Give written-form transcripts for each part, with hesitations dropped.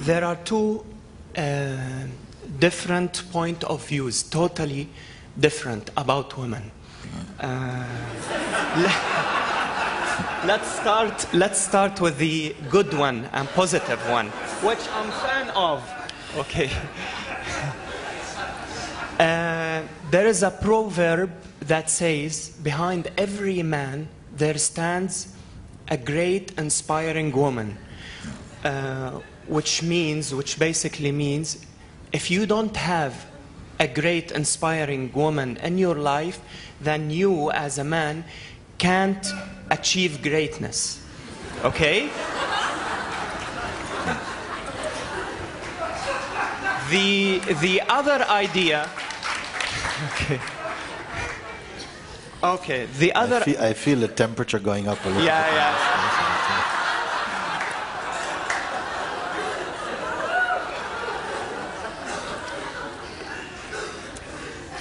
there are two different point of views, totally different about women. Let's start with the good one and positive one, which I'm fan of. Okay. There is a proverb that says, behind every man there stands a great inspiring woman, which basically means if you don't have a great inspiring woman in your life, then you as a man can't achieve greatness. Okay? The other idea. Okay. Okay. The other. I feel the temperature going up a little bit. Yeah.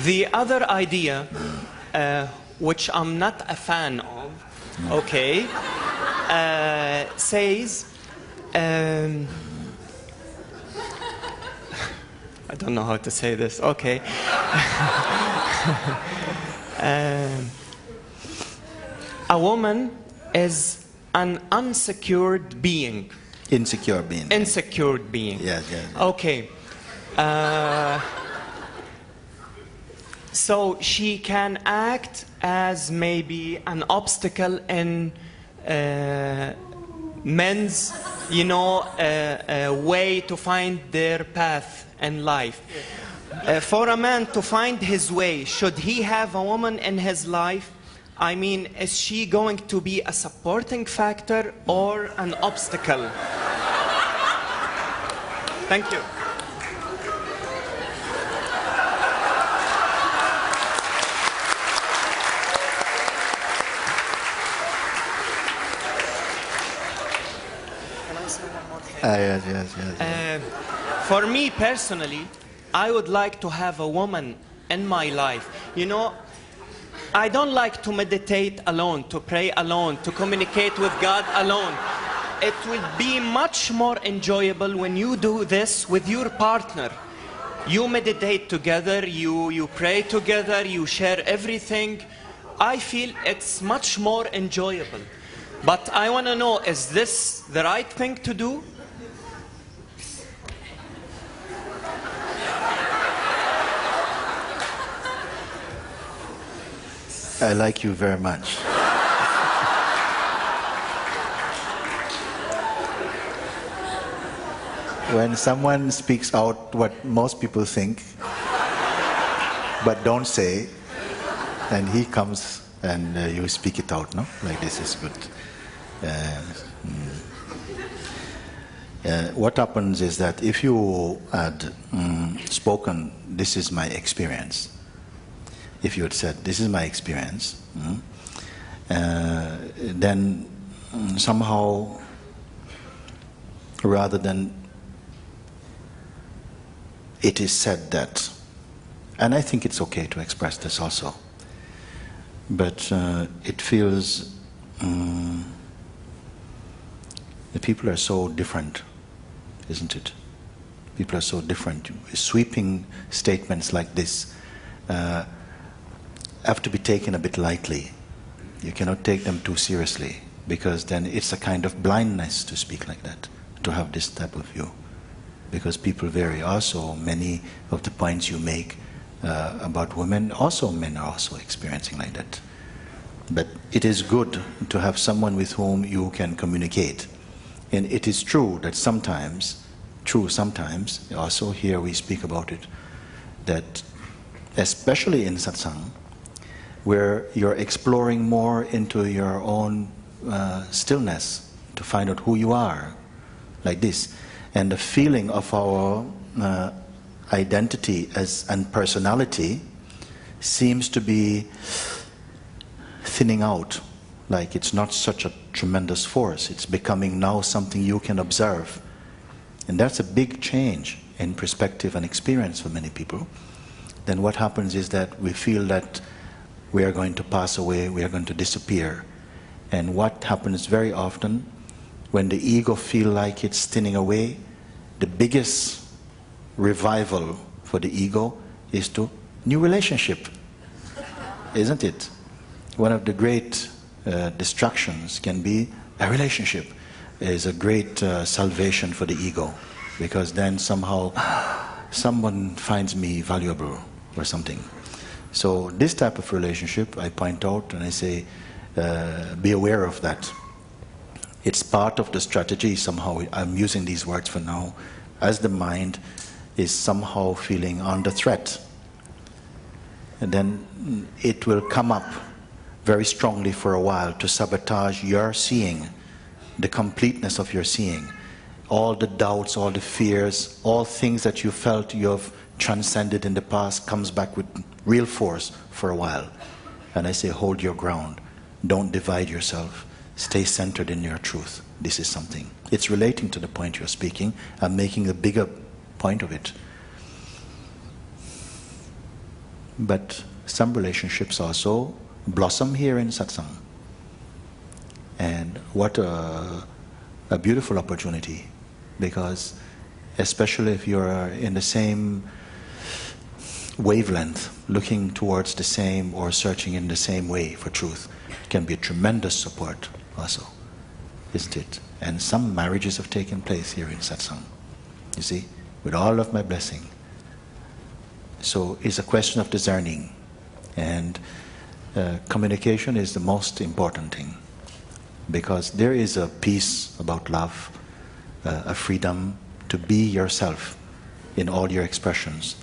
The other idea, which I'm not a fan of, okay, says, I don't know how to say this, okay. A woman is an unsecured being. Insecure being. Insecure being. Yes. Okay. So she can act as maybe an obstacle in men's, way to find their path in life. For a man to find his way, should he have a woman in his life? I mean, is she going to be a supporting factor or an obstacle? Thank you. Yes. For me personally, I would like to have a woman in my life. I don't like to meditate alone, to pray alone, to communicate with God alone. It will be much more enjoyable when you do this with your partner. You meditate together, you pray together, you share everything. I feel it's much more enjoyable. But I want to know, is this the right thing to do? I like you very much. When someone speaks out what most people think, but don't say, then he comes and you speak it out, no? Like this is good. What happens is that if you had spoken, this is my experience, if you had said, this is my experience, then somehow, rather than it is said that, and I think it's okay to express this also, but it feels the people are so different, isn't it? People are so different. Sweeping statements like this have to be taken a bit lightly. You cannot take them too seriously, because then it's a kind of blindness to speak like that, to have this type of view. Because people vary. Also, many of the points you make about women, also men are also experiencing like that. But it is good to have someone with whom you can communicate. And it is true that sometimes, also here we speak about it, that especially in satsang, where you're exploring more into your own stillness to find out who you are, like this. And the feeling of our identity and personality seems to be thinning out, like it's not such a tremendous force. It's becoming now something you can observe. And that's a big change in perspective and experience for many people. Then what happens is that we feel that we are going to pass away, we are going to disappear. And what happens very often, when the ego feels like it's thinning away, the biggest revival for the ego is to new relationship, isn't it? One of the great distractions can be a relationship. Is a great salvation for the ego, because then somehow someone finds me valuable or something. So this type of relationship I point out and I say, be aware of that. It's part of the strategy somehow. I'm using these words for now, as the mind is somehow feeling under threat. And then it will come up very strongly for a while to sabotage your seeing, the completeness of your seeing. All the doubts, all the fears, all things that you felt you have transcended in the past comes back with real force for a while. And I say, hold your ground. Don't divide yourself. Stay centered in your truth. This is something. It's relating to the point you're speaking. I'm making a bigger point of it. But some relationships also blossom here in satsang. And what a beautiful opportunity, because especially if you're in the same wavelength, looking towards the same or searching in the same way for truth, it can be a tremendous support also, isn't it? And some marriages have taken place here in satsang, you see, with all of my blessing. So it's a question of discerning, and communication is the most important thing, because there is a peace about love, a freedom to be yourself in all your expressions,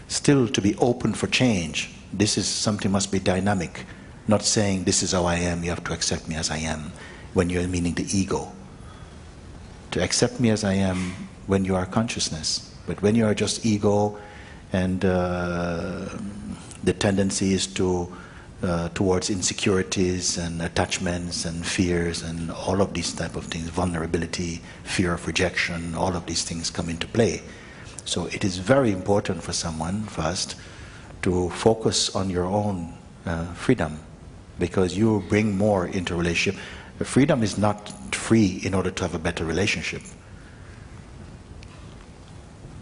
still to be open for change. This is something must be dynamic, not saying this is how I am, you have to accept me as I am, when you're meaning the ego. To accept me as I am when you are consciousness, but when you are just ego, and the tendency is to towards insecurities and attachments and fears and all of these type of things, vulnerability, fear of rejection, all of these things come into play. So it is very important for someone first to focus on your own freedom, because you bring more into a relationship. Freedom is not free in order to have a better relationship.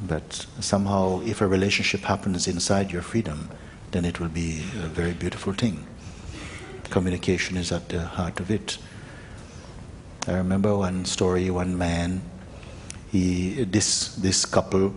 But somehow if a relationship happens inside your freedom, then it will be a very beautiful thing. Communication is at the heart of it. I remember one story, one man, this couple,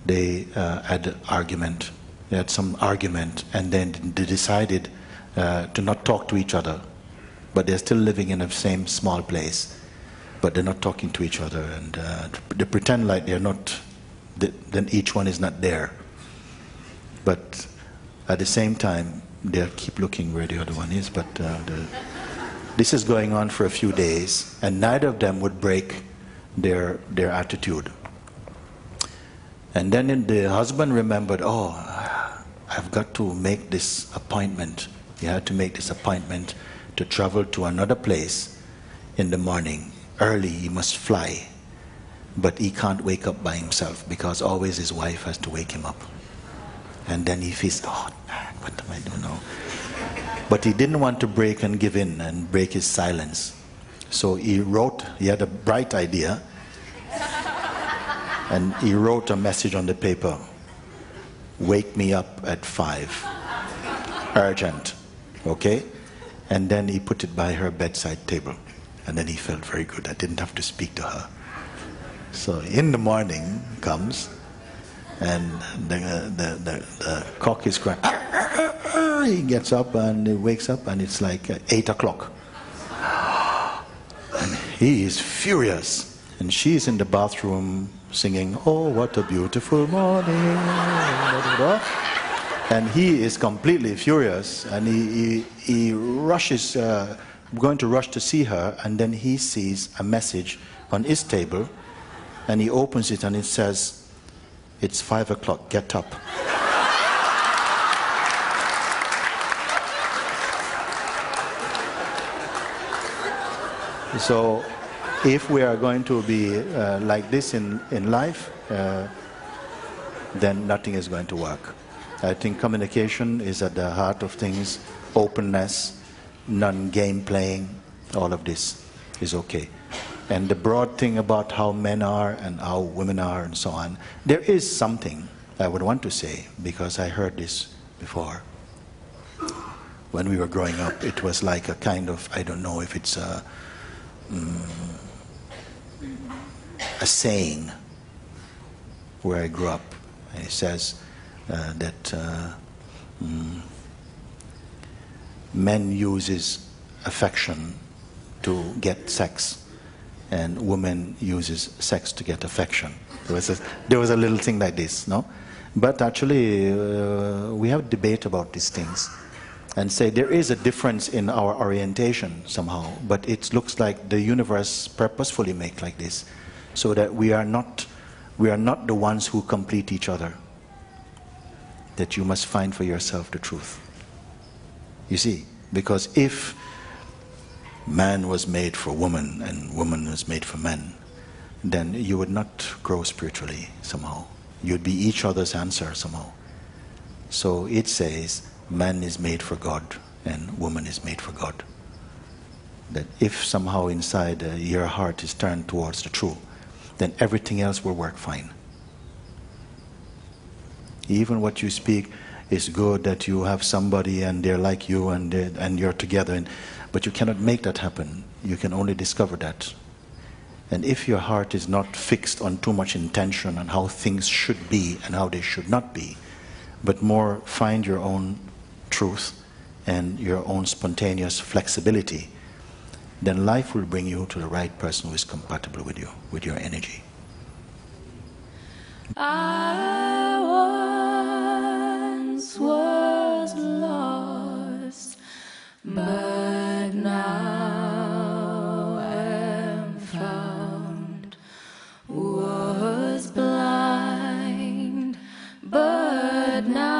they had an argument. They had some argument, and then they decided to not talk to each other. But they're still living in the same small place, but they're not talking to each other, and they pretend like they're not, then each one is not there. But at the same time, they keep looking where the other one is, but this is going on for a few days, and neither of them would break their attitude. And then the husband remembered, oh, I've got to make this appointment. He had to make this appointment to travel to another place in the morning. Early, he must fly. But he can't wake up by himself, because always his wife has to wake him up. And then he feels, oh, what am I doing now? But he didn't want to break and give in and break his silence. So he had a bright idea, and he wrote a message on the paper: wake me up at 5, urgent, okay? And then he put it by her bedside table, and then he felt very good. I didn't have to speak to her. So in the morning comes, and the cock is crying. He gets up and he wakes up, and it's like 8 o'clock. And he is furious. And she's in the bathroom singing, oh, what a beautiful morning. And he is completely furious, and he rushes, going to rush to see her, and then he sees a message on his table, and he opens it, and it says, it's 5 o'clock, get up. So if we are going to be like this in life, then nothing is going to work. I think communication is at the heart of things. Openness, non-game playing, all of this is okay. And the broad thing about how men are and how women are and so on, there is something I would want to say, because I heard this before. When we were growing up, it was like a kind of, I don't know if it's a saying where I grew up. And it says that men uses affection to get sex, and women uses sex to get affection. There was a little thing like this, no? But actually, we have a debate about these things and say there is a difference in our orientation somehow, but it looks like the universe purposefully make like this, so that we are not the ones who complete each other. That you must find for yourself the truth. You see, because if man was made for woman and woman was made for men, then you would not grow spiritually somehow. You'd be each other's answer somehow. So it says man is made for God and woman is made for God. That if somehow inside your heart is turned towards the truth, then everything else will work fine. Even what you speak is good, that you have somebody and they're like you and you're together, but you cannot make that happen. You can only discover that. And if your heart is not fixed on too much intention on how things should be and how they should not be, but more find your own truth and your own spontaneous flexibility, then life will bring you to the right person who is compatible with you, with your energy. I once was lost, but now am found. Was blind, but now